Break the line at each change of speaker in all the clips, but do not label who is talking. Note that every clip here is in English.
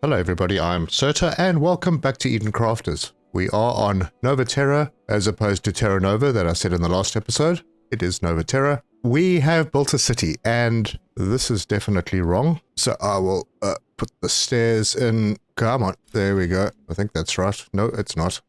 Hello everybody, I'm Serta and welcome back to Eden Crafters. We are on Nova Terra as opposed to Terra Nova that I said in the last episode. It is Nova Terra. We have built a city and this is definitely wrong. So I will put the stairs in. Come on, there we go. I think that's right. No, it's not.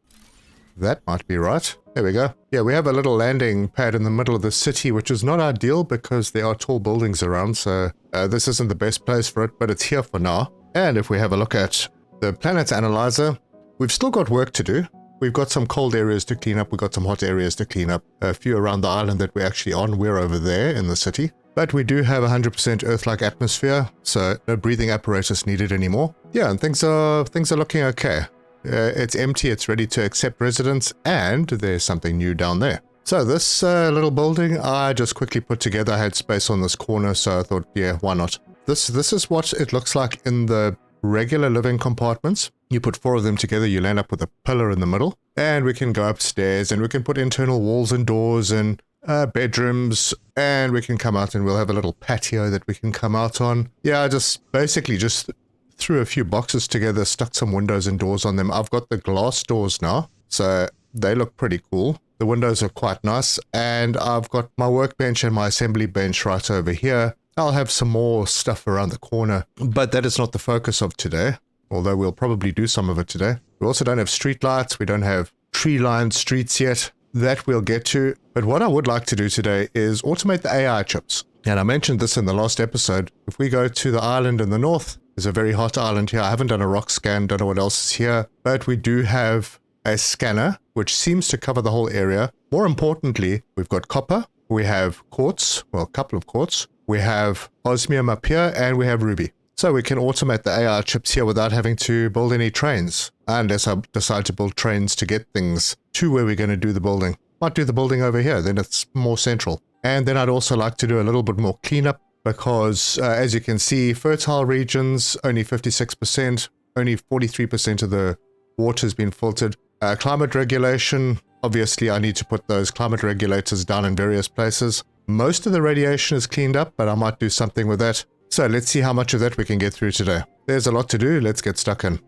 That might be right. There we go. Yeah, we have a little landing pad in the middle of the city, which is not ideal because there are tall buildings around. So this isn't the best place for it, but it's here for now. And if we have a look at the planet analyzer, we've still got work to do. We've got some cold areas to clean up. We've got some hot areas to clean up. A few around the island that we're actually on. We're over there in the city. But we do have 100% Earth-like atmosphere, so no breathing apparatus needed anymore. Yeah, and things are looking okay. It's empty, it's ready to accept residents, and there's something new down there. So this little building I just quickly put together. I had space on this corner, so I thought, yeah, why not? This is what it looks like in the regular living compartments. You put 4 of them together, you land up with a pillar in the middle, and we can go upstairs, and we can put internal walls and doors and bedrooms, and we can come out and we'll have a little patio that we can come out on. Yeah, I basically just threw a few boxes together, stuck some windows and doors on them. I've got the glass doors now, so they look pretty cool. The windows are quite nice, and I've got my workbench and my assembly bench right over here. I'll have some more stuff around the corner, but that is not the focus of today, although we'll probably do some of it today. We also don't have street lights. We don't have tree-lined streets yet. That we'll get to. But what I would like to do today is automate the AI chips. And I mentioned this in the last episode. If we go to the island in the north, there's a very hot island here. I haven't done a rock scan, don't know what else is here, but we do have a scanner, which seems to cover the whole area. More importantly, we've got copper, we have quartz, well, a couple of quartz, we have osmium up here, and we have ruby. So we can automate the AI chips here without having to build any trains, unless I decide to build trains to get things to where we're going to do the building. Might do the building over here, then it's more central. And then I'd also like to do a little bit more cleanup because, as you can see, fertile regions, only 56%, only 43% of the water has been filtered. Climate regulation, obviously I need to put those climate regulators down in various places. Most of the radiation is cleaned up, but I might do something with that. So let's see how much of that we can get through today. There's a lot to do, let's get stuck in.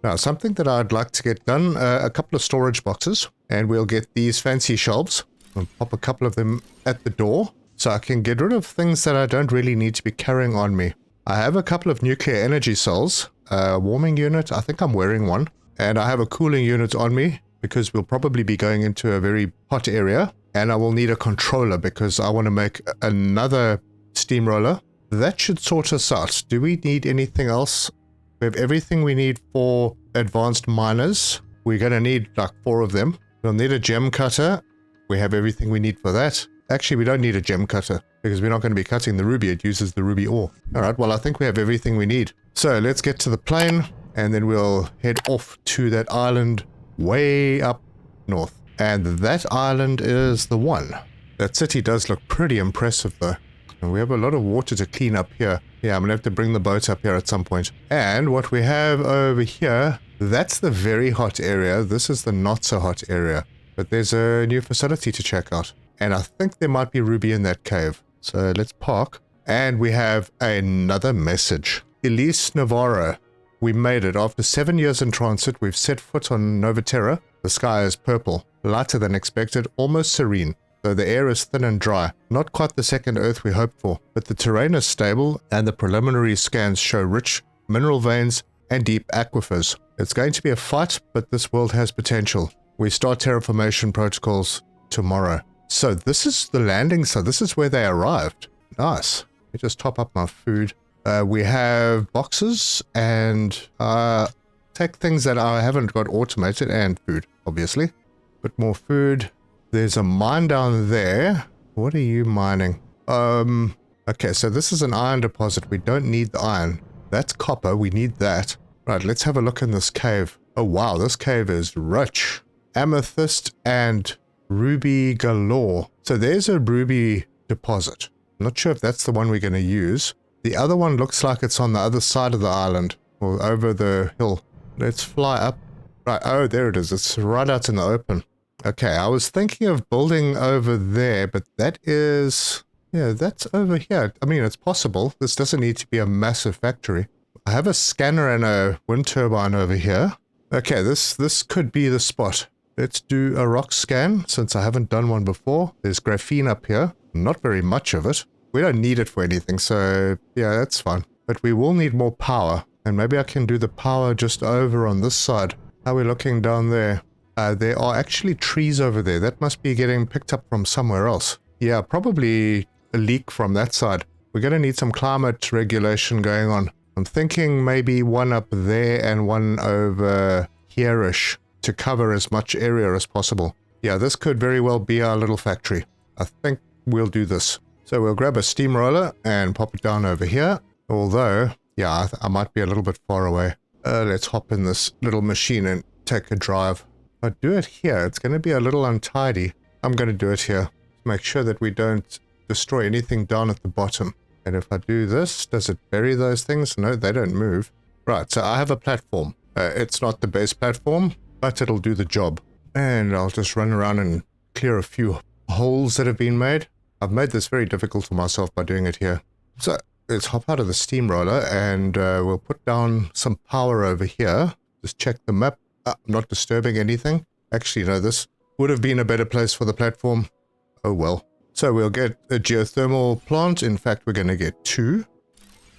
Now, something that I'd like to get done, a couple of storage boxes, and we'll get these fancy shelves. I'll pop a couple of them at the door, so I can get rid of things that I don't really need to be carrying on me. I have a couple of nuclear energy cells, a warming unit, I think I'm wearing one, and I have a cooling unit on me, because we'll probably be going into a very hot area, and I will need a controller because I want to make another steamroller. That should sort us out. Do we need anything else? We have everything we need for advanced miners. We're going to need like 4 of them. We'll need a gem cutter. We have everything we need for that. Actually, we don't need a gem cutter because we're not going to be cutting the ruby. It uses the ruby ore. All right, well, I think we have everything we need. So let's get to the plane, and then we'll head off to that island way up north. And that island is the one. That city does look pretty impressive though. And we have a lot of water to clean up here. Yeah, I'm gonna have to bring the boat up here at some point. And what we have over here, that's the very hot area. This is the not so hot area. But there's a new facility to check out. And I think there might be ruby in that cave. So let's park. And we have another message. Elise Navarro. We made it. After 7 years in transit, we've set foot on Nova Terra. The sky is purple, lighter than expected, almost serene, though the air is thin and dry. Not quite the second Earth we hoped for, but the terrain is stable and the preliminary scans show rich mineral veins and deep aquifers. It's going to be a fight, but this world has potential. We start terraformation protocols tomorrow. So this is the landing, so this is where they arrived. Nice. Let me just top up my food. We have boxes and take things that I haven't got automated and food, obviously. But more food. There's a mine down there. What are you mining? Okay, so this is an iron deposit. We don't need the iron. That's copper. We need that. Right, let's have a look in this cave. Oh, wow, this cave is rich. Amethyst and ruby galore. So there's a ruby deposit. I'm not sure if that's the one we're going to use. The other one looks like it's on the other side of the island, or over the hill. Let's fly up. Right, oh, there it is. It's right out in the open. Okay, I was thinking of building over there, but that is... Yeah, that's over here. I mean, it's possible. This doesn't need to be a massive factory. I have a scanner and a wind turbine over here. Okay, this could be the spot. Let's do a rock scan, since I haven't done one before. There's graphene up here. Not very much of it. We don't need it for anything, so yeah, that's fine. But we will need more power. And maybe I can do the power just over on this side. How are we looking down there? There are actually trees over there. That must be getting picked up from somewhere else. Yeah, probably a leak from that side. We're going to need some climate regulation going on. I'm thinking maybe one up there and one over here-ish to cover as much area as possible. Yeah, this could very well be our little factory. I think we'll do this. So we'll grab a steamroller and pop it down over here. Although, yeah, I might be a little bit far away. Let's hop in this little machine and take a drive. If I do it here, it's going to be a little untidy. I'm going to do it here. Make sure that we don't destroy anything down at the bottom. And if I do this, does it bury those things? No, they don't move. Right, so I have a platform. It's not the base platform, but it'll do the job. And I'll just run around and clear a few holes that have been made. I've made this very difficult for myself by doing it here. So let's hop out of the steamroller and we'll put down some power over here. Just check the map. I'm not disturbing anything. Actually, no, this would have been a better place for the platform. Oh well. So we'll get a geothermal plant. In fact, we're going to get 2.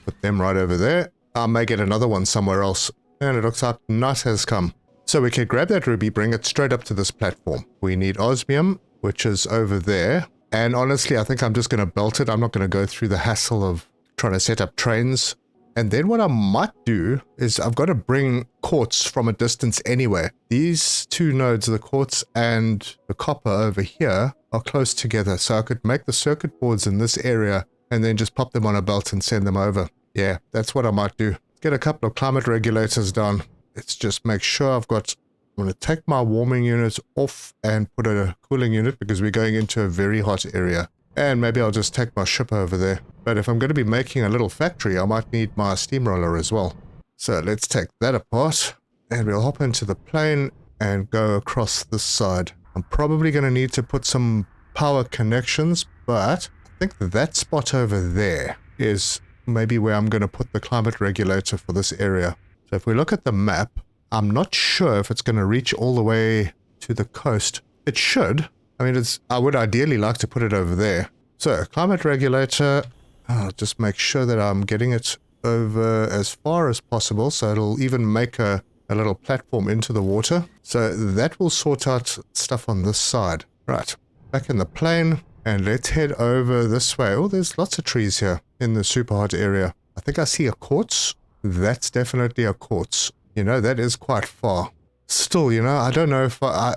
Put them right over there. I may get another one somewhere else. And it looks like night has come. So we can grab that ruby, bring it straight up to this platform. We need osmium, which is over there. And honestly, I think I'm just going to belt it. I'm not going to go through the hassle of trying to set up trains. And then what I might do is I've got to bring quartz from a distance anyway. These 2 nodes, the quartz and the copper over here, are close together. So I could make the circuit boards in this area and then just pop them on a belt and send them over. Yeah, that's what I might do. Get a couple of climate regulators down. Let's just make sure I'm going to take my warming units off and put a cooling unit because we're going into a very hot area. And maybe I'll just take my ship over there. But if I'm going to be making a little factory, I might need my steamroller as well. So let's take that apart and we'll hop into the plane and go across this side. I'm probably going to need to put some power connections, but I think that spot over there is maybe where I'm going to put the climate regulator for this area. So if we look at the map, I'm not sure if it's going to reach all the way to the coast. It should. I mean, I would ideally like to put it over there. So climate regulator, I'll just make sure that I'm getting it over as far as possible. So it'll even make a little platform into the water. So that will sort out stuff on this side. Right, back in the plane and let's head over this way. Oh, there's lots of trees here in the super hot area. I think I see a quartz. That's definitely a quartz. You know, that is quite far. Still, you know, I don't know if a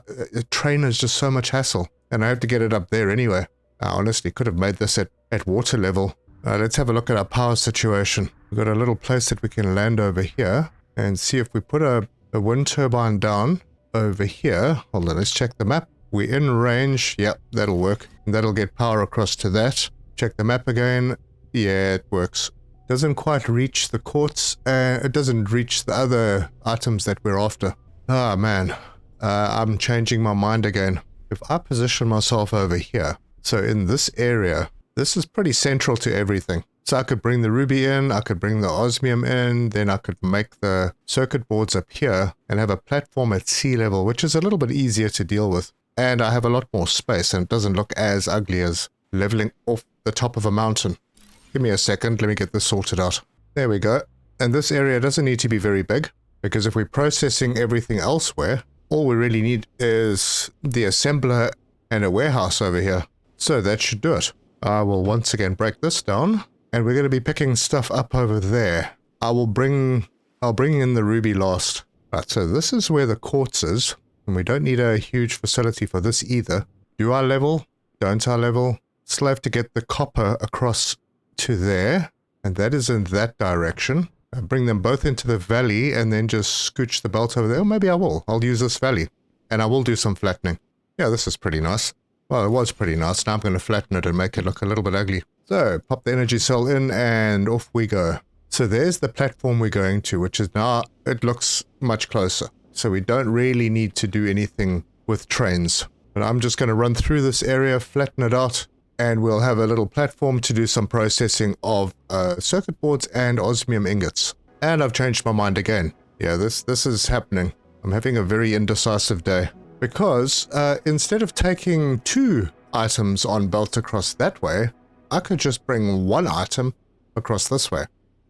train is just so much hassle and I have to get it up there anyway. I honestly could have made this at water level. Let's have a look at our power situation. We've got a little place that we can land over here and see if we put a wind turbine down over here. Hold on, let's check the map. We're in range. Yep, that'll work. And that'll get power across to that. Check the map again. Yeah, it works. Doesn't quite reach the quartz. It doesn't reach the other items that we're after. Ah, man. I'm changing my mind again. If I position myself over here, so in this area, this is pretty central to everything. So I could bring the ruby in, I could bring the osmium in, then I could make the circuit boards up here and have a platform at sea level, which is a little bit easier to deal with. And I have a lot more space and it doesn't look as ugly as leveling off the top of a mountain. Give me a second, let me get this sorted out. There we go. And this area doesn't need to be very big, because if we're processing everything elsewhere, all we really need is the assembler and a warehouse over here. So that should do it. I will once again break this down, and we're going to be picking stuff up over there. I'll bring in the ruby last. Right, so this is where the quartz is, and we don't need a huge facility for this either. Do I level? Don't I level? Still have to get the copper across to there, and that is in that direction. I'll bring them both into the valley and then just scooch the belt over there. Or maybe I will. I'll use this valley, and I will do some flattening. Yeah, this is pretty nice. Well, it was pretty nice. Now I'm going to flatten it and make it look a little bit ugly. So, pop the energy cell in and off we go. So there's the platform we're going to, which is now, it looks much closer. So we don't really need to do anything with trains. But I'm just going to run through this area, flatten it out, and we'll have a little platform to do some processing of circuit boards and osmium ingots. And I've changed my mind again. Yeah, this is happening. I'm having a very indecisive day. Because instead of taking 2 items on belt across that way, I could just bring 1 item across this way.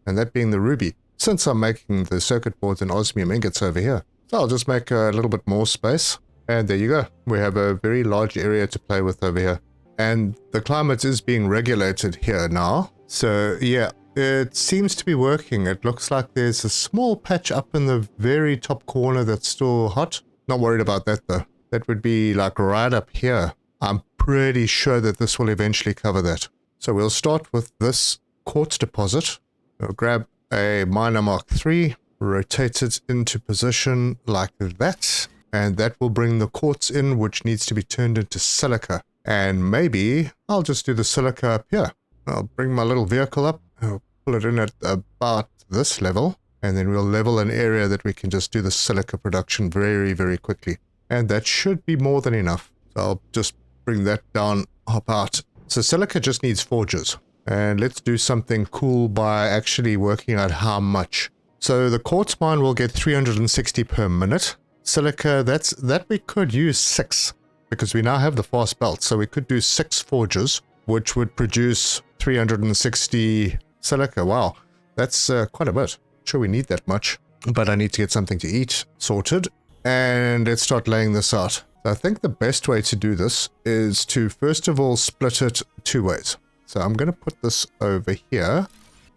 And that being the ruby, since I'm making the circuit boards and osmium ingots over here. So I'll just make a little bit more space. And there you go. We have a very large area to play with over here. And the climate is being regulated here now. So yeah, it seems to be working. It looks like there's a small patch up in the very top corner that's still hot. Not worried about that though. That would be like right up here. I'm pretty sure that this will eventually cover that. So we'll start with this quartz deposit. We'll grab a miner Mark III, rotate it into position like that. And that will bring the quartz in, which needs to be turned into silica. And maybe I'll just do the silica up here. I'll bring my little vehicle up. I'll pull it in at about this level. And then we'll level an area that we can just do the silica production very, very quickly. And that should be more than enough. So I'll just bring that down, hop out. So silica just needs forges. And let's do something cool by actually working out how much. So the quartz mine will get 360 per minute. Silica, that we could use 6 because we now have the fast belt. So we could do 6 forges, which would produce 360 silica. Wow, that's quite a bit. Sure, we need that much, but I need to get something to eat sorted. And let's start laying this out. So I think the best way to do this is to first of all split it 2 ways. So I'm going to put this over here,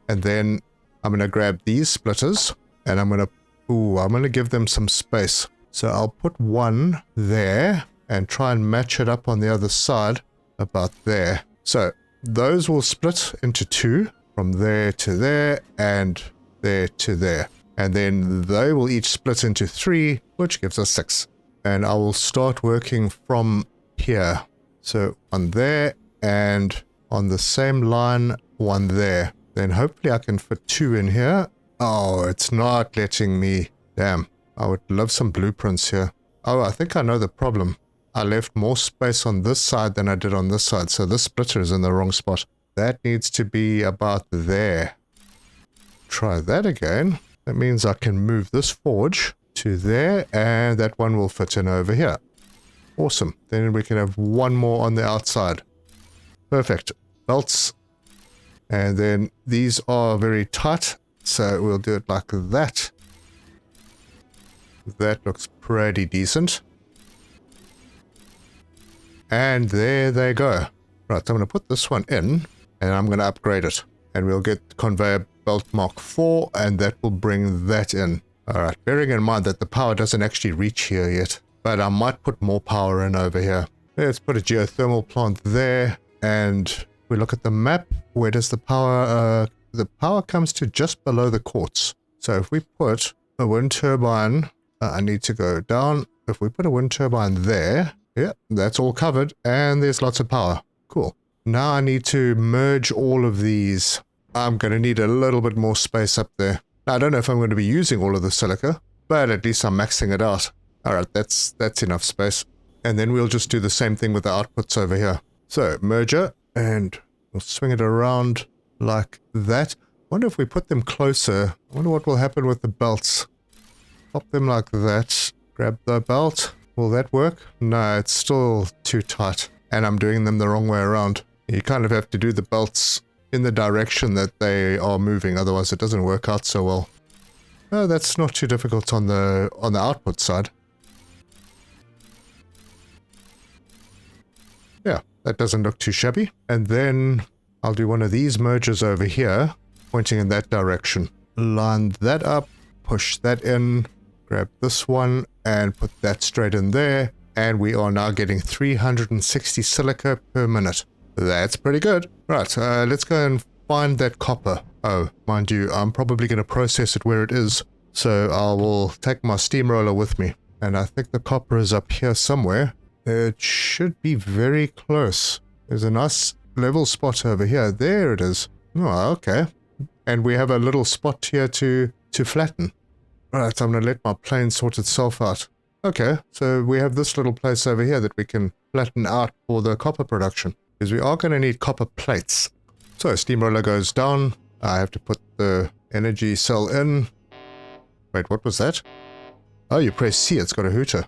and then I'm going to grab these splitters, and I'm going to give them some space. So I'll put 1 there and try and match it up on the other side about there. So those will split into 2 from there to there and there to there. And then they will each split into 3, which gives us 6. And I will start working from here. So 1 there and on the same line, 1 there. Then hopefully I can fit 2 in here. Oh, it's not letting me. Damn. I would love some blueprints here. Oh, I think I know the problem. I left more space on this side than I did on this side, so this splitter is in the wrong spot. That needs to be about there. Try that again. That means I can move this forge to there, and that one will fit in over here. Awesome. Then we can have 1 more on the outside. Perfect. Belts. And then these are very tight, so we'll do it like that. That looks pretty decent. And there they go. Right, so I'm going to put this one in, and I'm going to upgrade it. And we'll get conveyor belt Mark IV, and that will bring that in. Alright, bearing in mind that the power doesn't actually reach here yet, but I might put more power in over here. Let's put a geothermal plant there, and we look at the map. Where does the power... the power comes to just below the quartz. So if we put a wind turbine... I need to go down. If we put a wind turbine there, yeah, that's all covered, and there's lots of power. Cool. Now I need to merge all of these. I'm going to need a little bit more space up there. Now, I don't know if I'm going to be using all of the silica, but at least I'm maxing it out. Alright, that's enough space. And then we'll just do the same thing with the outputs over here. So, merger, and we'll swing it around like that. Wonder if we put them closer. I wonder what will happen with the belts. Pop them like that. Grab the belt. Will that work? No, it's still too tight. And I'm doing them the wrong way around. You kind of have to do the belts in the direction that they are moving, otherwise it doesn't work out so well. Oh, that's not too difficult on the output side. Yeah, that doesn't look too shabby. And then I'll do one of these mergers over here, pointing in that direction. Line that up, push that in, grab this one, and put that straight in there. And we are now getting 360 silica per minute. That's pretty good. Right, let's go and find that copper. Oh, mind you, I'm probably going to process it where it is. So I will take my steamroller with me. And I think the copper is up here somewhere. It should be very close. There's a nice level spot over here. There it is. Oh, okay. And we have a little spot here to flatten. Alright, so I'm going to let my plane sort itself out. Okay, so we have this little place over here that we can flatten out for the copper production, because we are going to need copper plates. So steamroller goes down. I have to put the energy cell in. Wait, what was that? Oh, you press C, it's got a hooter.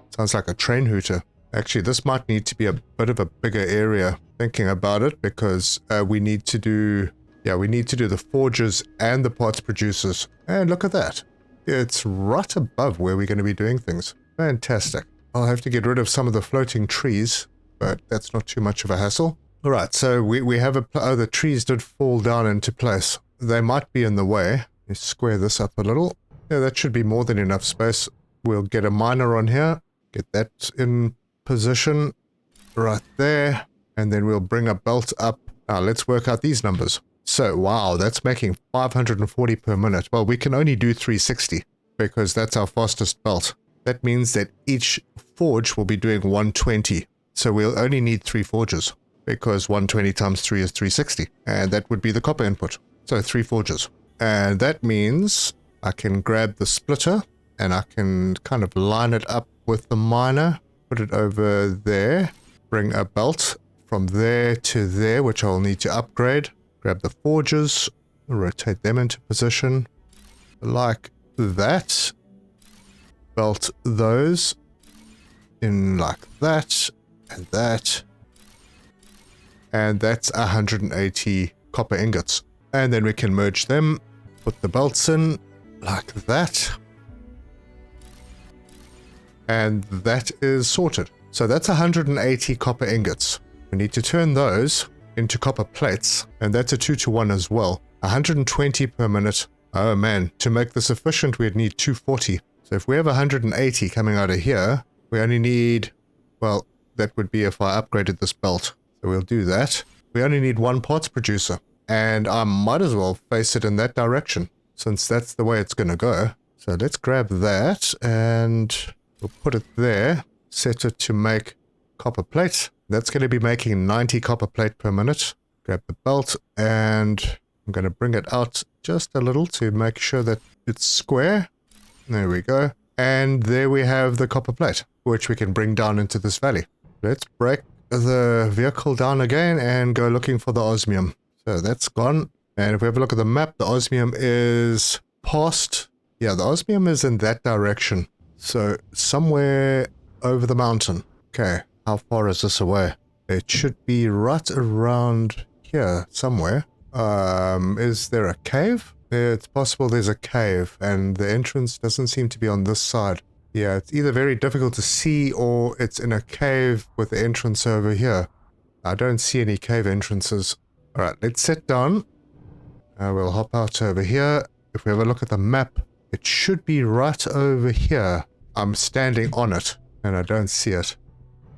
Sounds like a train hooter. Actually, this might need to be a bit of a bigger area, thinking about it, because we need to do the forges and the parts producers. And look at that. It's right above where we're going to be doing things. Fantastic. I'll have to get rid of some of the floating trees, but that's not too much of a hassle. All right, so we have the trees did fall down into place. They might be in the way. Let's square this up a little. Yeah, that should be more than enough space. We'll get a miner on here. Get that in position right there. And then we'll bring a belt up. Now, let's work out these numbers. So, wow, that's making 540 per minute. Well, we can only do 360 because that's our fastest belt. That means that each forge will be doing 120. So we'll only need 3 forges because 120 times 3 is 360. And that would be the copper input. So 3 forges. And that means I can grab the splitter and I can kind of line it up with the miner, put it over there, bring a belt from there to there, which I'll need to upgrade. Grab the forges, rotate them into position like that. Belt those in like that and that. And that's 180 copper ingots. And then we can merge them, put the belts in like that. And that is sorted. So that's 180 copper ingots. We need to turn those into copper plates, and that's a 2-to-1 as well. 120 per minute. Oh man, to make this efficient, we'd need 240. So if we have 180 coming out of here, we only need, well, that would be if I upgraded this belt. So we'll do that. We only need 1 parts producer, and I might as well face it in that direction, since that's the way it's going to go. So let's grab that, and we'll put it there, set it to make copper plates. That's going to be making 90 copper plate per minute. Grab the belt and I'm going to bring it out just a little to make sure that it's square. There we go. And there we have the copper plate, which we can bring down into this valley. Let's break the vehicle down again and go looking for the osmium. So that's gone. And if we have a look at the map, the osmium is past. Yeah, the osmium is in that direction. So somewhere over the mountain. Okay. How far is this away? It should be right around here somewhere. Is there a cave? It's possible there's a cave and the entrance doesn't seem to be on this side. Yeah, it's either very difficult to see or it's in a cave with the entrance over here. I don't see any cave entrances. Alright, let's sit down. We'll hop out over here. If we have a look at the map, it should be right over here. I'm standing on it and I don't see it.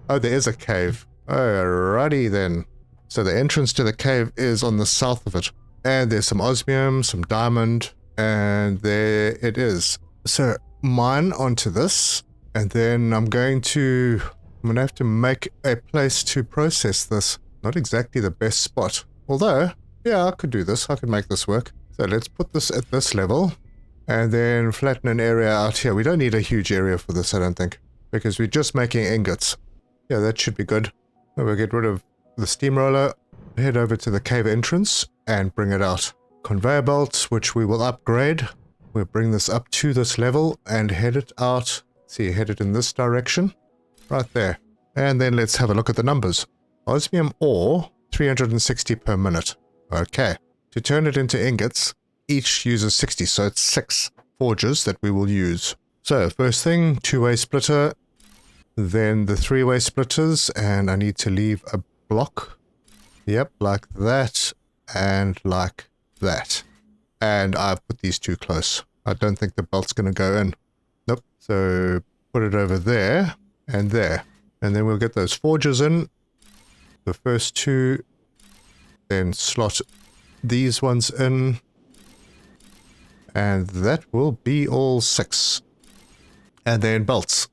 Oh, there is a cave. Alrighty then. So the entrance to the cave is on the south of it. And there's some osmium, some diamond, and there it is. So mine onto this, and then I'm going to have to make a place to process this. Not exactly the best spot. Although, yeah, I could do this. I could make this work. So let's put this at this level, and then flatten an area out here. We don't need a huge area for this, I don't think, because we're just making ingots. Yeah, that should be good. We'll get rid of the steamroller, head over to the cave entrance, and bring it out. Conveyor belt, which we will upgrade. We'll bring this up to this level and head it out. See, head it in this direction. Right there. And then let's have a look at the numbers. Osmium ore, 360 per minute. Okay. To turn it into ingots, each uses 60, so it's 6 forges that we will use. So, first thing, 2-way splitter. Then the 3-way splitters, and I need to leave a block. Yep, like that, and like that. And I've put these 2 close. I don't think the belt's going to go in. Nope. So put it over there, and there. And then we'll get those forges in. The first 2, then slot these ones in. And that will be all 6. And then belts.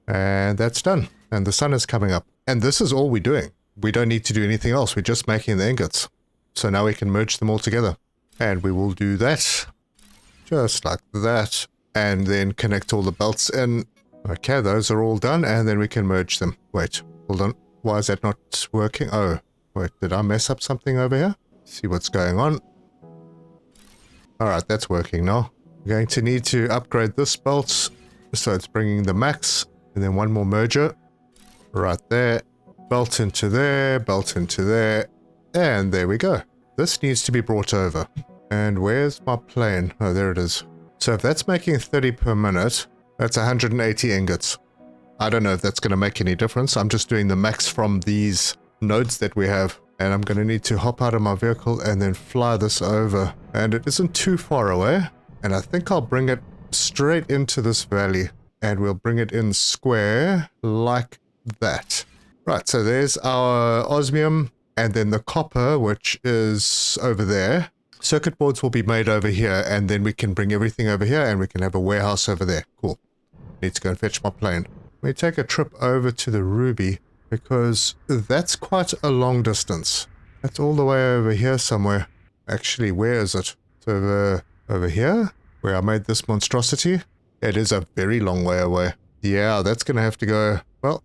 And that's done. And the sun is coming up. And this is all we're doing. we don't need to do anything else. We're just making the ingots. So now we can merge them all together. And we will do that. Just like that. And then connect all the belts in. Okay, those are all done. And then we can merge them. Wait, hold on. Why is that not working? Oh, wait, did I mess up something over here? See what's going on. Alright, that's working now. We're going to need to upgrade this belt. So it's bringing the max. And then one more merger. Right there. Belt into there. Belt into there. And there we go. This needs to be brought over. And where's my plane? Oh, there it is. So if that's making 30 per minute, that's 180 ingots. I don't know if that's going to make any difference. I'm just doing the max from these nodes that we have. And I'm going to need to hop out of my vehicle and then fly this over. And it isn't too far away. And I think I'll bring it straight into this valley. And we'll bring it in square like that. Right, so there's our osmium. And then the copper, which is over there. Circuit boards will be made over here. And then we can bring everything over here. And we can have a warehouse over there. Cool. Need to go and fetch my plane. Let me take a trip over to the ruby. Because that's quite a long distance. That's all the way over here somewhere. Actually, where is it? It's over here? Where I made this monstrosity? It is a very long way away. Yeah, that's going to have to go... Well,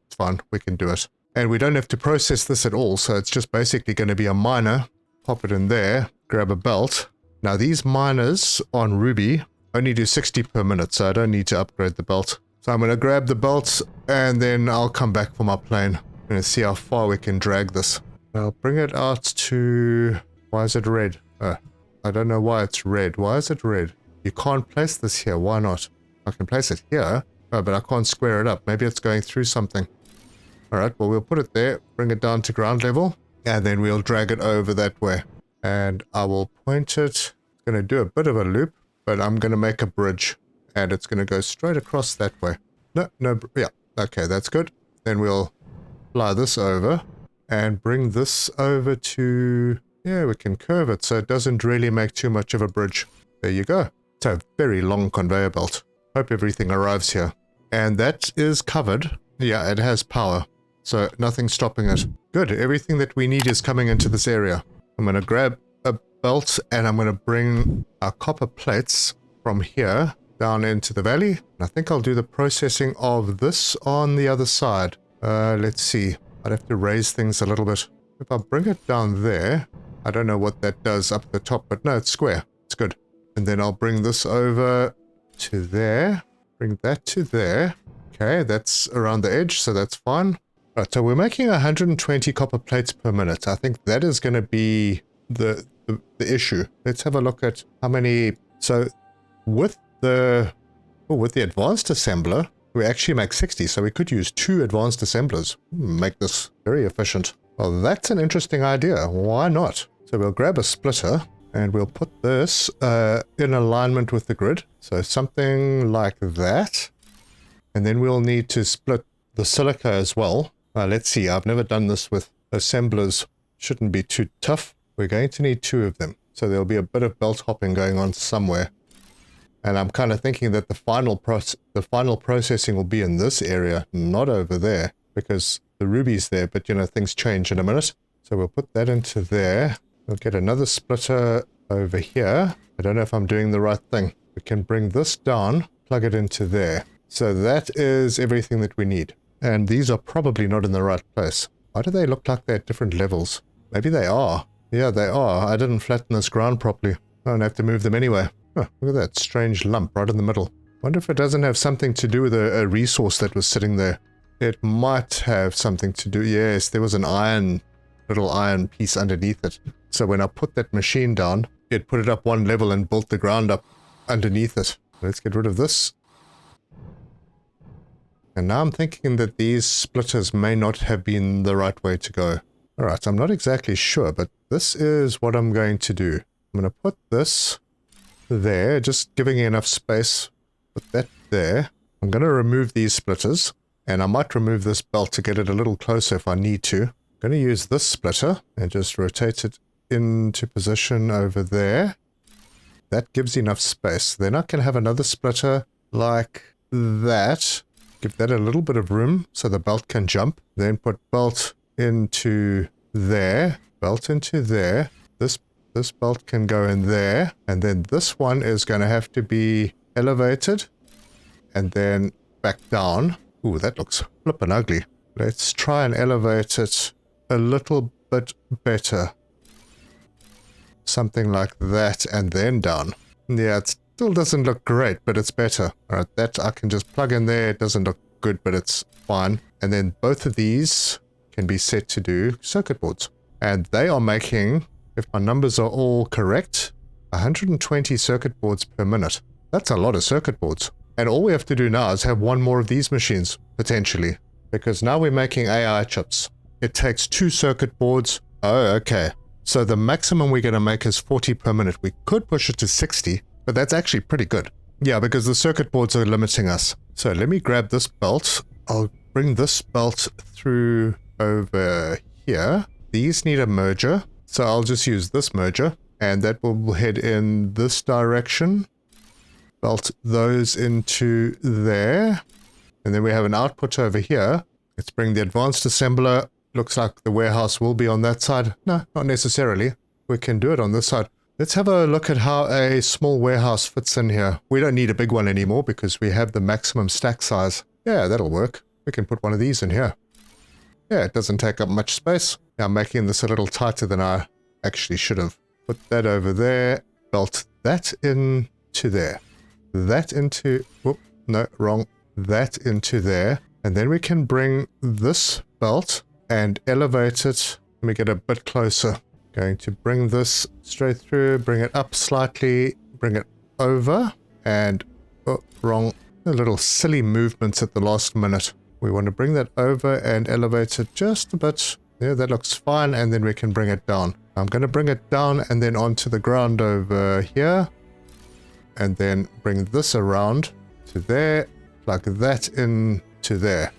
it's fine. We can do it. And we don't have to process this at all. So it's just basically going to be a miner. Pop it in there. Grab a belt. Now, these miners on Ruby only do 60 per minute. So I don't need to upgrade the belt. So I'm going to grab the belt and then I'll come back for my plane. I'm going to see how far we can drag this. I'll bring it out to... Why is it red? I don't know why it's red. Why is it red? You can't place this here. Why not? I can place it here, but I can't square it up. Maybe it's going through something. Alright, well, we'll put it there, bring it down to ground level, and then we'll drag it over that way. And I will point it. It's going to do a bit of a loop, but I'm going to make a bridge. And it's going to go straight across that way. No, yeah. Okay, that's good. Then we'll fly this over and bring this over to... Yeah, we can curve it so it doesn't really make too much of a bridge. There you go. It's a very long conveyor belt. Hope everything arrives here. And that is covered. Yeah, it has power. So nothing's stopping it. Good, everything that we need is coming into this area. I'm going to grab a belt and I'm going to bring our copper plates from here down into the valley. I think I'll do the processing of this on the other side. Let's see. I'd have to raise things a little bit. If I bring it down there, I don't know what that does up at the top, but no, it's square. It's good. And then I'll bring this over to there. Bring that to there. Okay, that's around the edge, so that's fine. Right, so we're making 120 copper plates per minute. I think that is going to be the issue. Let's have a look at how many... So with the advanced assembler, we actually make 60, so we could use 2 advanced assemblers. Make this very efficient. Well, that's an interesting idea. Why not? So we'll grab a splitter, and we'll put this in alignment with the grid. So something like that. And then we'll need to split the silica as well. Let's see, I've never done this with assemblers. Shouldn't be too tough. We're going to need 2 of them. So there'll be a bit of belt hopping going on somewhere. And I'm kind of thinking that the final processing will be in this area, not over there, because the ruby's there, but you know, things change in a minute. So we'll put that into there. We'll get another splitter over here. I don't know if I'm doing the right thing. We can bring this down, plug it into there. So that is everything that we need. And these are probably not in the right place. Why do they look like they're at different levels? Maybe they are. Yeah, they are. I didn't flatten this ground properly. I don't have to move them anyway. Oh, look at that strange lump right in the middle. Wonder if it doesn't have something to do with a resource that was sitting there. It might have something to do. Yes, there was an little iron piece underneath it. So when I put that machine down, it put it up one level and built the ground up underneath it. Let's get rid of this. And now I'm thinking that these splitters may not have been the right way to go. Alright, I'm not exactly sure, but this is what I'm going to do. I'm going to put this there, just giving it enough space. Put that there. I'm going to remove these splitters, and I might remove this belt to get it a little closer if I need to. I'm going to use this splitter and just rotate it into position over there. That gives enough space. Then I can have another splitter like that. Give that a little bit of room so the belt can jump. Then put belt into there, belt into there. This belt can go in there, and then this one is going to have to be elevated and then back down. Ooh, that looks flippin' ugly. Let's try and elevate it a little bit better. Something like that, and then down. Yeah, it still doesn't look great, but it's better. Alright, that I can just plug in there. It doesn't look good, but it's fine. And then both of these can be set to do circuit boards. And they are making, if my numbers are all correct, 120 circuit boards per minute. That's a lot of circuit boards. And all we have to do now is have one more of these machines, potentially. Because now we're making AI chips. It takes 2 circuit boards. Oh, okay. So the maximum we're going to make is 40 per minute. We could push it to 60, but that's actually pretty good. Yeah, because the circuit boards are limiting us. So let me grab this belt. I'll bring this belt through over here. These need a merger. So I'll just use this merger, and that will head in this direction. Belt those into there. And then we have an output over here. Let's bring the advanced assembler. Looks like the warehouse will be on that side. No, not necessarily. We can do it on this side. Let's have a look at how a small warehouse fits in here. We don't need a big one anymore because we have the maximum stack size. Yeah, that'll work. We can put one of these in here. Yeah, it doesn't take up much space. Now I'm making this a little tighter than I actually should have. Put that over there. Belt that into there. That into... Whoop, no, wrong. That into there. And then we can bring this belt and elevate it. Let me get a bit closer. Going to bring this straight through, bring it up slightly, bring it over, and oh, wrong. A little silly movements at the last minute. We want to bring that over and elevate it just a bit. Yeah, that looks fine, and then we can bring it down. I'm going to bring it down and then onto the ground over here, and then bring this around to there, plug that in to there.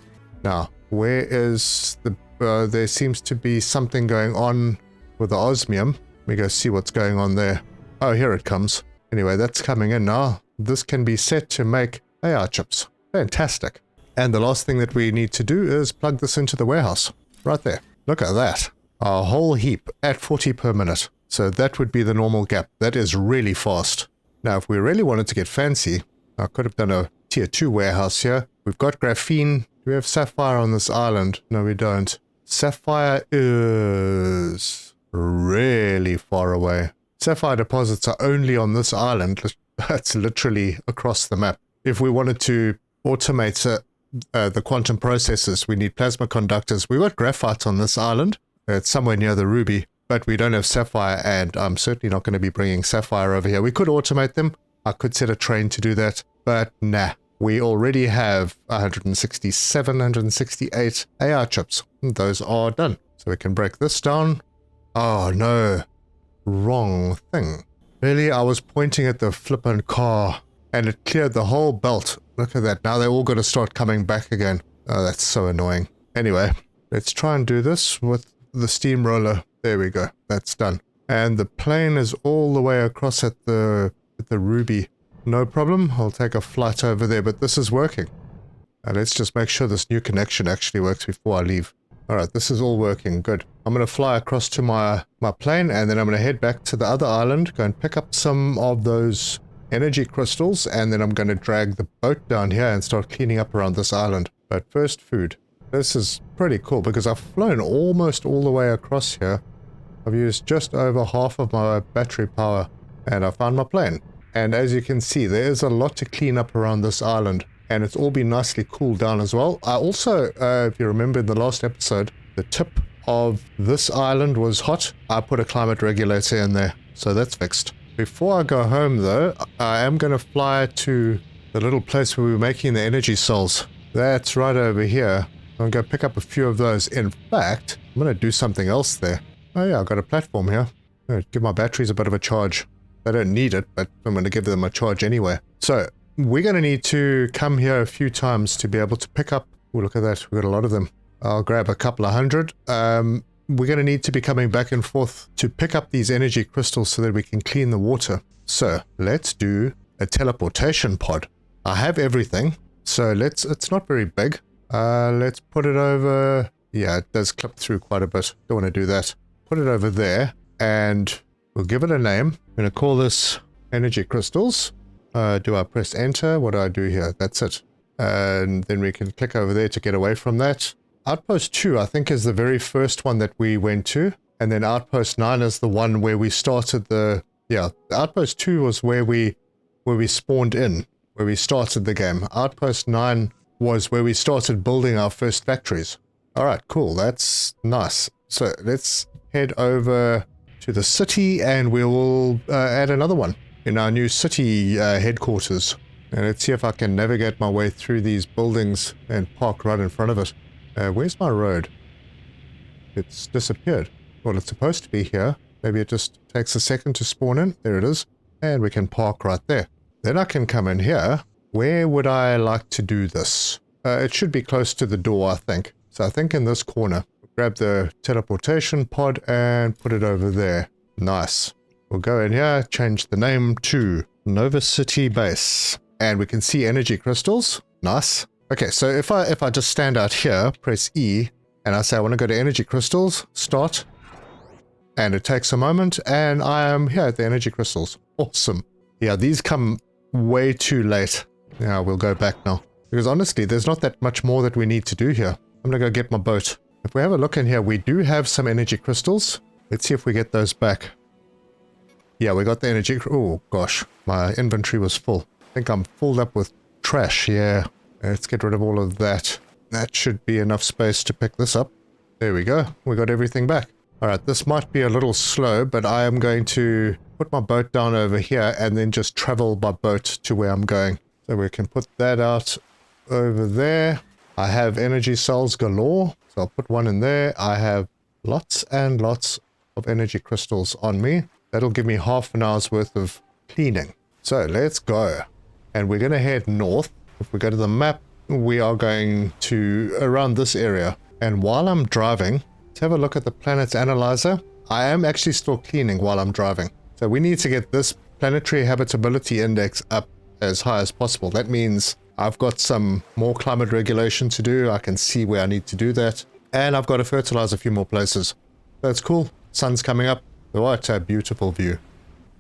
Now, where is the... there seems to be something going on with the osmium. Let me go see what's going on there. Oh, here it comes. Anyway, that's coming in now. This can be set to make AI chips. Fantastic. And the last thing that we need to do is plug this into the warehouse. Right there. Look at that. A whole heap at 40 per minute. So that would be the normal gap. That is really fast. Now, if we really wanted to get fancy, I could have done a tier 2 warehouse here. We've got graphene. Do we have sapphire on this island? No, we don't. Sapphire is really far away. Sapphire deposits are only on this island. That's literally across the map. If we wanted to automate the quantum processes, we need plasma conductors. We've got graphite on this island. It's somewhere near the ruby, but we don't have sapphire, and I'm certainly not going to be bringing sapphire over here. We could automate them. I could set a train to do that, but nah. We already have 167, 168 AI chips. Those are done. So we can break this down. Oh no, wrong thing. Really, I was pointing at the flippin' car and it cleared the whole belt. Look at that. Now they're all going to start coming back again. Oh, that's so annoying. Anyway, let's try and do this with the steamroller. There we go. That's done. And the plane is all the way across at the ruby. No problem. I'll take a flight over there, but this is working. Now let's just make sure this new connection actually works before I leave. Alright, this is all working. Good. I'm going to fly across to my plane, and then I'm going to head back to the other island, go and pick up some of those energy crystals, and then I'm going to drag the boat down here and start cleaning up around this island. But first, food. This is pretty cool because I've flown almost all the way across here. I've used just over half of my battery power, and I found my plane. And as you can see, there is a lot to clean up around this island, and it's all been nicely cooled down as well. I also, if you remember in the last episode, the tip of this island was hot. I put a climate regulator in there, so that's fixed. Before I go home though, I am going to fly to the little place where we were making the energy cells. That's right over here. I'm going to go pick up a few of those. In fact, I'm going to do something else there. Oh yeah, I've got a platform here. I'm going to give my batteries a bit of a charge. They don't need it, but I'm going to give them a charge anyway. So, we're going to need to come here a few times to be able to pick up... Oh, look at that. We've got a lot of them. I'll grab a couple of hundred. We're going to need to be coming back and forth to pick up these energy crystals so that we can clean the water. So, let's do a teleportation pod. I have everything. So, it's not very big. Let's put it over Yeah, it does clip through quite a bit. Don't want to do that. Put it over there, and we'll give it a name. I'm going to call this energy crystals. Do I press enter? What do I do here? That's it. And then we can click over there to get away from that. Outpost 2, I think, is the very first one that we went to. And then Outpost 9 is the one where we started the... Yeah, Outpost 2 was where we spawned in, where we started the game. Outpost 9 was where we started building our first factories. Alright, cool. That's nice. So let's head over to the city and we will add another one in our new city headquarters. And let's see if I can navigate my way through these buildings and park right in front of it. Where's my road? It's disappeared. Well, it's supposed to be here. Maybe it just takes a second to spawn in. There it is. And we can park right there. Then I can come in here. Where would I like to do this? It should be close to the door, I think. So I think in this corner. Grab the teleportation pod and put it over there. Nice. We'll go in here, change the name to Nova City Base. And we can see energy crystals. Nice. Okay, so if I just stand out here, press E, and I say I want to go to energy crystals, start. And it takes a moment, and I am here at the energy crystals. Awesome. Yeah, these come way too late. Yeah, we'll go back now. Because honestly, there's not that much more that we need to do here. I'm going to go get my boat. If we have a look in here, we do have some energy crystals. Let's see if we get those back. Yeah, we got the energy... Oh, gosh. My inventory was full. I think I'm filled up with trash. Yeah. Let's get rid of all of that. That should be enough space to pick this up. There we go. We got everything back. Alright, this might be a little slow, but I am going to put my boat down over here and then just travel by boat to where I'm going. So we can put that out over there. I have energy cells galore, so I'll put one in there. I have lots and lots of energy crystals on me. That'll give me half an hour's worth of cleaning. So let's go. And we're going to head north. If we go to the map, we are going to around this area. And while I'm driving, let's have a look at the planet's analyzer. I am actually still cleaning while I'm driving. So we need to get this planetary habitability index up as high as possible. That means I've got some more climate regulation to do. I can see where I need to do that. And I've got to fertilize a few more places. That's cool. Sun's coming up. What a beautiful view.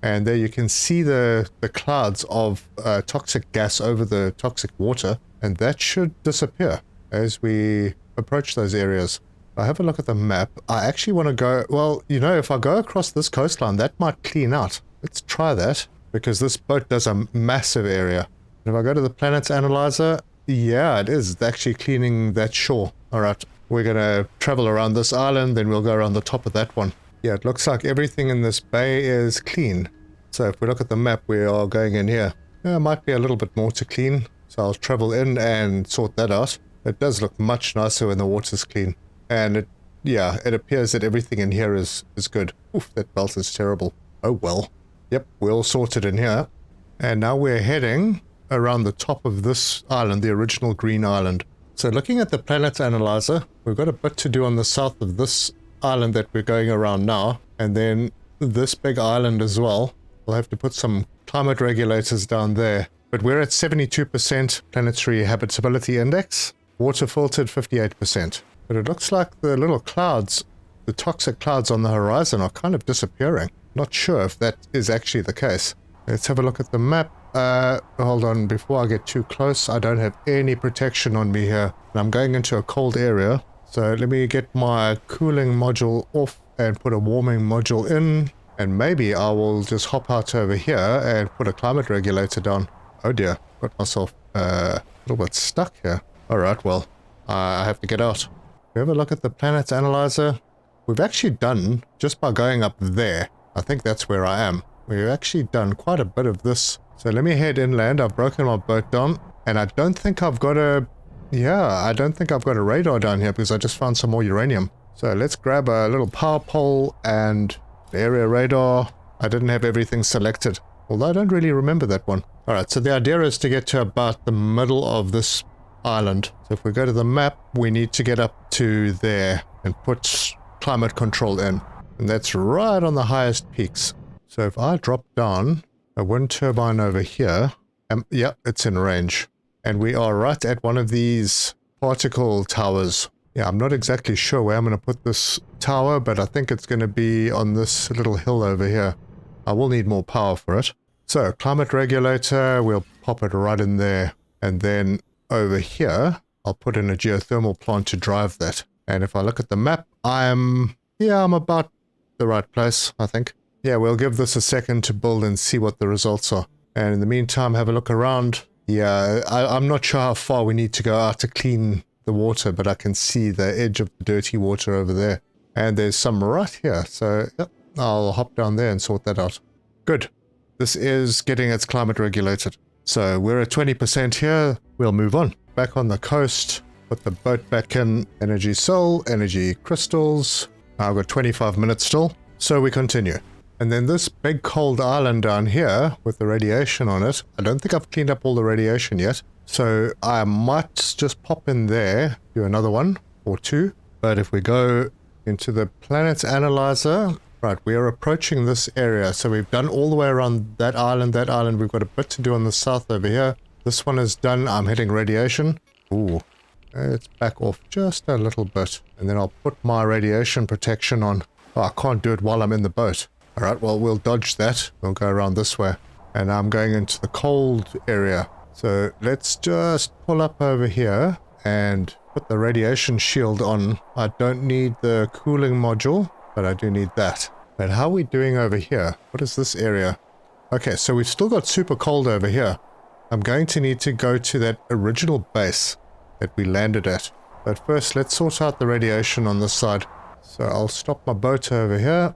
And there you can see the clouds of toxic gas over the toxic water. And that should disappear as we approach those areas. I have a look at the map. I actually want to go... Well, you know, if I go across this coastline, that might clean out. Let's try that. Because this boat does a massive area. If I go to the planet's analyzer, yeah, it is actually cleaning that shore. Alright, we're going to travel around this island, then we'll go around the top of that one. Yeah, it looks like everything in this bay is clean. So if we look at the map, we are going in here. There might be a little bit more to clean, so I'll travel in and sort that out. It does look much nicer when the water's clean. And it appears that everything in here is good. Oof, that belt is terrible. Oh well. Yep, we're all sorted in here. And now we're heading around the top of this island, the original green island. So looking at the planet analyzer, we've got a bit to do on the south of this island that we're going around now. And then this big island as well. We'll have to put some climate regulators down there. But we're at 72% planetary habitability index. Water filtered 58%. But it looks like the little clouds, the toxic clouds on the horizon are kind of disappearing. Not sure if that is actually the case. Let's have a look at the map. Hold on, before I get too close, I don't have any protection on me here. And I'm going into a cold area. So let me get my cooling module off and put a warming module in. And maybe I will just hop out over here and put a climate regulator down. Oh dear, got myself a little bit stuck here. Alright, well, I have to get out. We have a look at the planet's analyzer. We've actually done, just by going up there, I think that's where I am. We've actually done quite a bit of this. So let me head inland. I've broken my boat down. And I don't think I've got a... Yeah, I don't think I've got a radar down here because I just found some more uranium. So let's grab a little power pole and the area radar. I didn't have everything selected. Although I don't really remember that one. Alright, so the idea is to get to about the middle of this island. So if we go to the map, we need to get up to there and put climate control in. And that's right on the highest peaks. So if I drop down a wind turbine over here, yeah, it's in range. And we are right at one of these particle towers. Yeah, I'm not exactly sure where I'm going to put this tower, but I think it's going to be on this little hill over here. I will need more power for it. So, climate regulator, we'll pop it right in there. And then over here, I'll put in a geothermal plant to drive that. And if I look at the map, I'm about the right place, I think. Yeah, we'll give this a second to build and see what the results are. And in the meantime, have a look around. Yeah, I'm not sure how far we need to go out to clean the water, but I can see the edge of the dirty water over there. And there's some right here, so yep, I'll hop down there and sort that out. Good. This is getting its climate regulated. So we're at 20% here. We'll move on. Back on the coast, put the boat back in. Energy cell, energy crystals. I've got 25 minutes still, so we continue. And then this big cold island down here with the radiation on it, I don't think I've cleaned up all the radiation yet. So I might just pop in there, do another one or two. But if we go into the planet's analyzer, right, we are approaching this area. So we've done all the way around that island. We've got a bit to do on the south over here. This one is done. I'm hitting radiation. Ooh, let's back off just a little bit. And then I'll put my radiation protection on. Oh, I can't do it while I'm in the boat. All right, well, we'll dodge that. We'll go around this way. And I'm going into the cold area. So let's just pull up over here and put the radiation shield on. I don't need the cooling module, but I do need that. But how are we doing over here? What is this area? Okay, so we've still got super cold over here. I'm going to need to go to that original base that we landed at. But first, let's sort out the radiation on this side. So I'll stop my boat over here.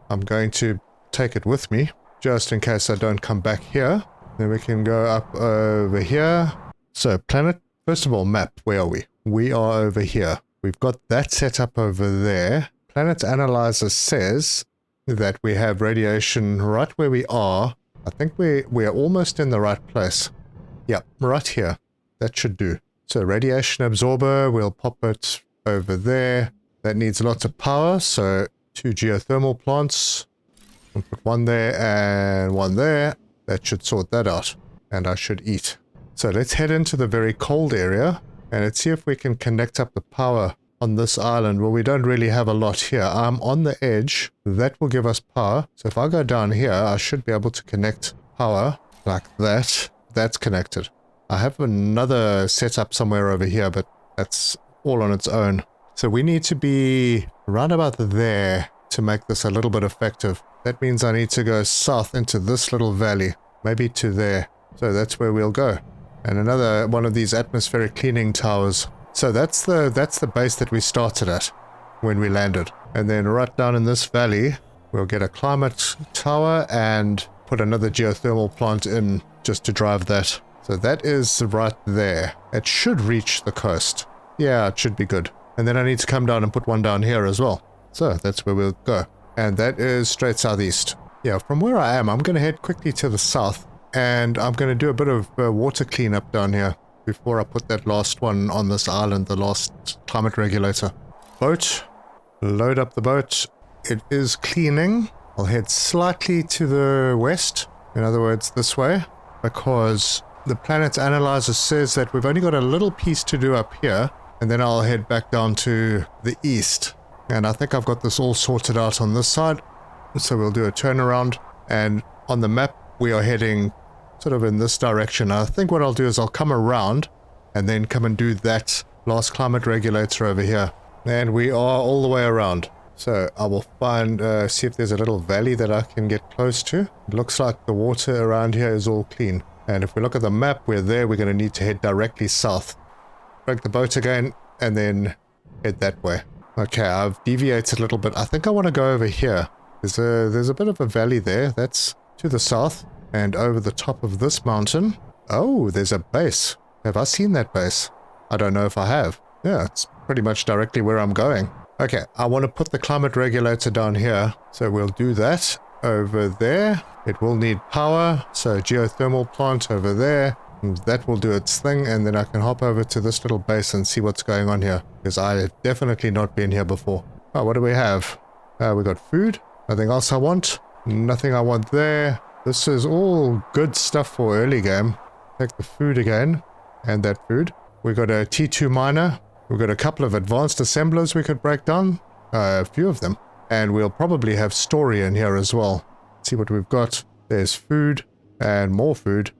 I'm going to take it with me, just in case I don't come back here. Then we can go up over here. So planet, first of all, map, where are we? We are over here. We've got that set up over there. Planet analyzer says that we have radiation right where we are. I think we are almost in the right place. Yep, right here. That should do. So radiation absorber, we'll pop it over there. That needs lots of power, so 2 geothermal plants. We'll put one there and one there. That should sort that out. And I should eat. So let's head into the very cold area. And let's see if we can connect up the power on this island. Well, we don't really have a lot here. I'm on the edge. That will give us power. So if I go down here, I should be able to connect power like that. That's connected. I have another setup somewhere over here, but that's all on its own. So we need to be right about there to make this a little bit effective. That means I need to go south into this little valley, maybe to there. So that's where we'll go. And another one of these atmospheric cleaning towers. So that's the base that we started at when we landed. And then right down in this valley, we'll get a climate tower and put another geothermal plant in just to drive that. So that is right there. It should reach the coast. Yeah, it should be good. And then I need to come down and put one down here as well. So that's where we'll go. And that is straight southeast. Yeah, from where I am, I'm going to head quickly to the south. And I'm going to do a bit of water cleanup down here before I put that last one on this island, the last climate regulator. Boat. Load up the boat. It is cleaning. I'll head slightly to the west. In other words, this way. Because the planet's analyzer says that we've only got a little piece to do up here. And then I'll head back down to the east. And I think I've got this all sorted out on this side. So we'll do a turnaround. And on the map, we are heading sort of in this direction. I think what I'll do is I'll come around and then come and do that last climate regulator over here. And we are all the way around. So I will find, see if there's a little valley that I can get close to. It looks like the water around here is all clean. And if we look at the map, we're there. We're going to need to head directly south. Break the boat again and then head that way. Okay, I've deviated a little bit. I think I want to go over here. There's a bit of a valley there. That's to the south. And over the top of this mountain. Oh, there's a base. Have I seen that base? I don't know if I have. Yeah, it's pretty much directly where I'm going. Okay, I want to put the climate regulator down here. So we'll do that over there. It will need power. So geothermal plant over there. And that will do its thing. And then I can hop over to this little base and see what's going on here. Because I have definitely not been here before. Oh, what do we have? We got food. Nothing else I want. Nothing I want there. This is all good stuff for early game. Take the food again. And that food. We got a T2 miner. We've got a couple of advanced assemblers we could break down, a few of them, and we'll probably have story in here as well. Let's see what we've got. There's food, and more food,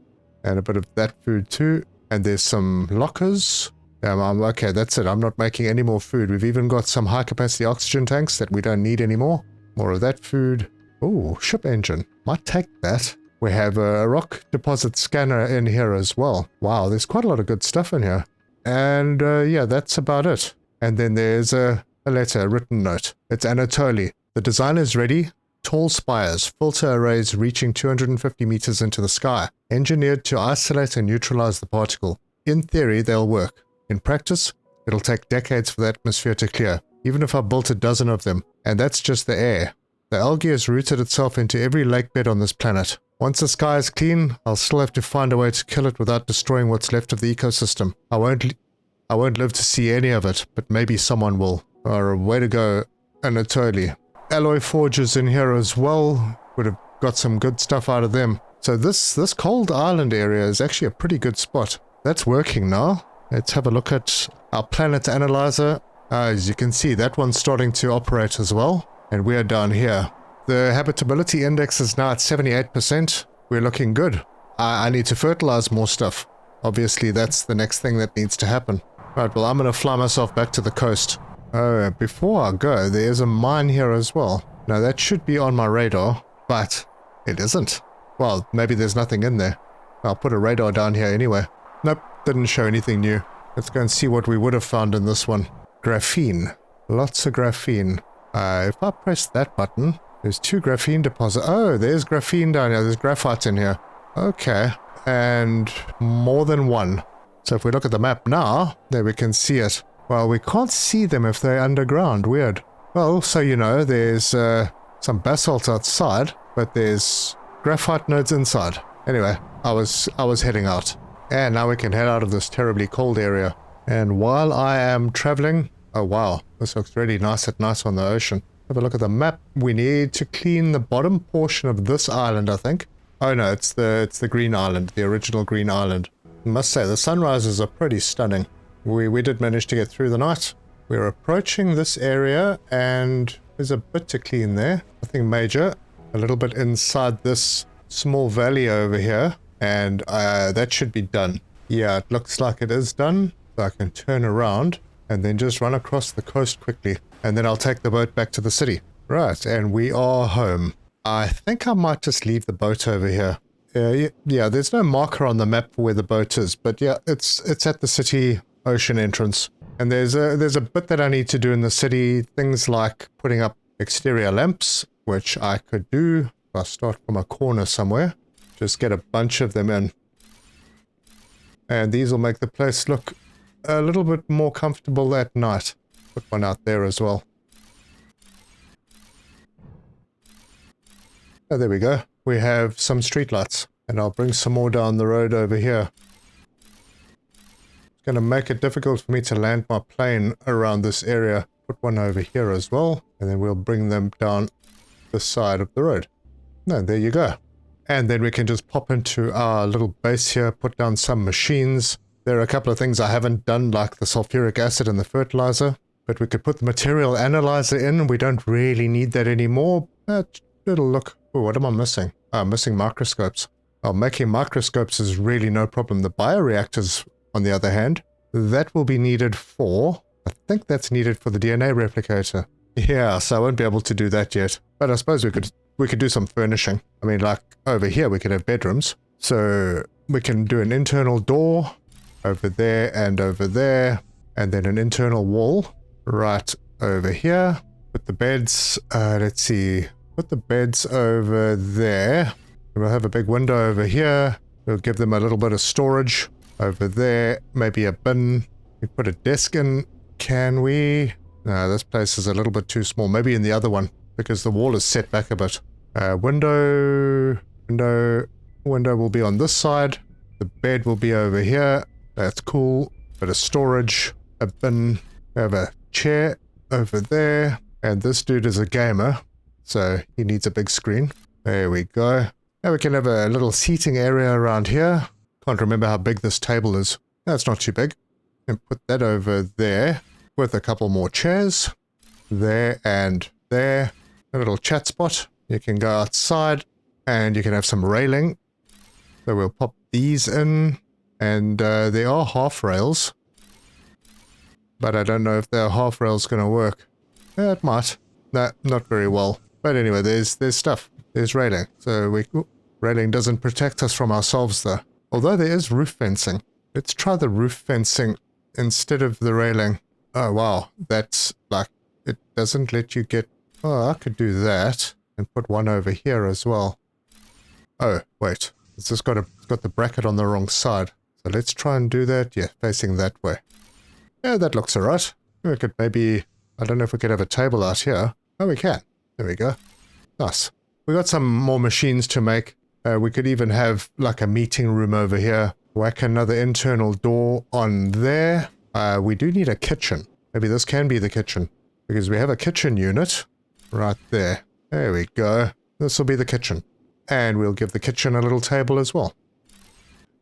and a bit of that food too, and there's some lockers. Okay, that's it. I'm not making any more food. We've even got some high-capacity oxygen tanks that we don't need anymore. More of that food. Oh, ship engine. Might take that. We have a rock deposit scanner in here as well. Wow, there's quite a lot of good stuff in here. And yeah, that's about it. And then there's a letter, a written note. It's Anatoly. The design is ready. Tall spires, filter arrays reaching 250 meters into the sky. Engineered to isolate and neutralize the particle. In theory, they'll work. In practice, it'll take decades for the atmosphere to clear, even if I built a dozen of them. And that's just the air. The algae has rooted itself into every lake bed on this planet. Once the sky is clean, I'll still have to find a way to kill it without destroying what's left of the ecosystem. I won't live to see any of it, but maybe someone will. Or way to go, Anatoly. Alloy forges in here as well. Would have got some good stuff out of them. So this cold island area is actually a pretty good spot. That's working now. Let's have a look at our planet analyzer. As you can see, that one's starting to operate as well. And we're down here. The habitability index is now at 78%. We're looking good. I need to fertilize more stuff. Obviously, that's the next thing that needs to happen. Right, well, I'm going to fly myself back to the coast. Oh, before I go, there's a mine here as well. Now, that should be on my radar, but it isn't. Well, maybe there's nothing in there. I'll put a radar down here anyway. Nope, didn't show anything new. Let's go and see what we would have found in this one. Graphene. Lots of graphene. If I press that button, there's 2 graphene deposits. Oh, there's graphene down here. There's graphite in here. Okay. And more than one. So if we look at the map now, there we can see it. Well, we can't see them if they're underground. Weird. Well, so you know, there's some basalt outside, but there's graphite nodes inside. Anyway, I was heading out. And now we can head out of this terribly cold area. And while I am traveling... Oh wow, this looks really nice at night on the ocean. Have a look at the map. We need to clean the bottom portion of this island, I think. Oh no, it's the green island, the original green island. I must say, the sunrises are pretty stunning. We did manage to get through the night. We're approaching this area, and there's a bit to clean there. Nothing major. A little bit inside this small valley over here, and that should be done. Yeah, it looks like it is done. So I can turn around and then just run across the coast quickly, and then I'll take the boat back to the city. Right, and we are home. I think I might just leave the boat over here. Yeah, there's no marker on the map for where the boat is, but yeah, it's at the city ocean entrance. And there's a bit that I need to do in the city, things like putting up exterior lamps, which I could do if I start from a corner somewhere. Just get a bunch of them in. And these will make the place look a little bit more comfortable at night. Put one out there as well. Oh, there we go. We have some streetlights, and I'll bring some more down the road over here. It's going to make it difficult for me to land my plane around this area. Put one over here as well, and then we'll bring them down the side of the road. No, there you go. And then we can just pop into our little base here, put down some machines. There are a couple of things I haven't done, like the sulfuric acid and the fertilizer, but we could put the material analyzer in. We don't really need that anymore. It'll look... Oh, what am I missing? I'm missing microscopes. Oh, making microscopes is really no problem. The bioreactors, on the other hand, that will be needed for... I think that's needed for the DNA replicator. Yeah, so I won't be able to do that yet. But I suppose we could do some furnishing. I mean, like, over here we could have bedrooms. So we can do an internal door over there, and then an internal wall right over here. Put the beds, let's see... Put the beds over there. We'll have a big window over here. We'll give them a little bit of storage over there. Maybe a bin. We put a desk in. Can we? No, this place is a little bit too small. Maybe in the other one, because the wall is set back a bit. Window will be on this side. The bed will be over here. That's cool. Bit of storage. A bin. We have a chair over there. And this dude is a gamer. So he needs a big screen. There we go. Now we can have a little seating area around here. Can't remember how big this table is. That's not too big. and put that over there with a couple more chairs. There and there. A little chat spot. You can go outside and you can have some railing. So we'll pop these in. And there are half rails. But I don't know if their half rails going to work. Yeah, it might. No, not very well. But anyway, there's stuff. There's railing. So railing doesn't protect us from ourselves though. Although there is roof fencing. Let's try the roof fencing instead of the railing. Oh wow, that's like, it doesn't let you get... Oh, I could do that and put one over here as well. Oh, wait. It's just got the bracket on the wrong side. So let's try and do that. Yeah, facing that way. Yeah, that looks alright. We could maybe... I don't know if we could have a table out here. Oh, we can. There we go. Nice. We got some more machines to make. We could even have like a meeting room over here. Whack another internal door on there. We do need a kitchen. Maybe this can be the kitchen. Because we have a kitchen unit right there. There we go. This will be the kitchen. And we'll give the kitchen a little table as well.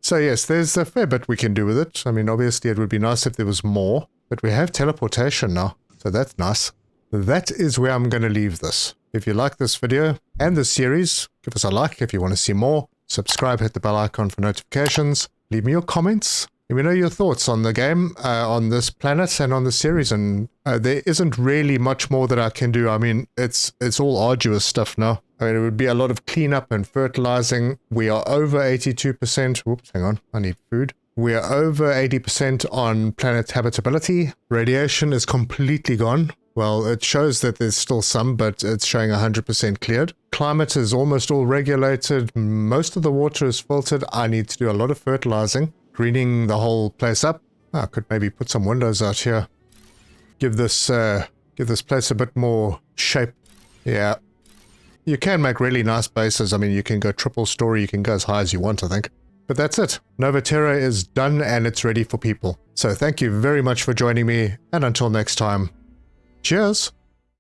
So yes, there's a fair bit we can do with it. I mean, obviously it would be nice if there was more. But we have teleportation now. So that's nice. That is where I'm going to leave this. If you like this video and this series, give us a like if you want to see more. Subscribe, hit the bell icon for notifications. Leave me your comments. Let me know your thoughts on the game, on this planet and on the series. And there isn't really much more that I can do. I mean, it's all arduous stuff now. I mean, it would be a lot of cleanup and fertilizing. We are over 82%. Whoops, hang on. I need food. We are over 80% on planet habitability. Radiation is completely gone. Well, it shows that there's still some, but it's showing 100% cleared. Climate is almost all regulated. Most of the water is filtered. I need to do a lot of fertilizing, greening the whole place up. I could maybe put some windows out here. Give this place a bit more shape. Yeah. You can make really nice bases. I mean, you can go triple story. You can go as high as you want, I think. But that's it. Nova Terra is done and it's ready for people. So thank you very much for joining me. And until next time, cheers.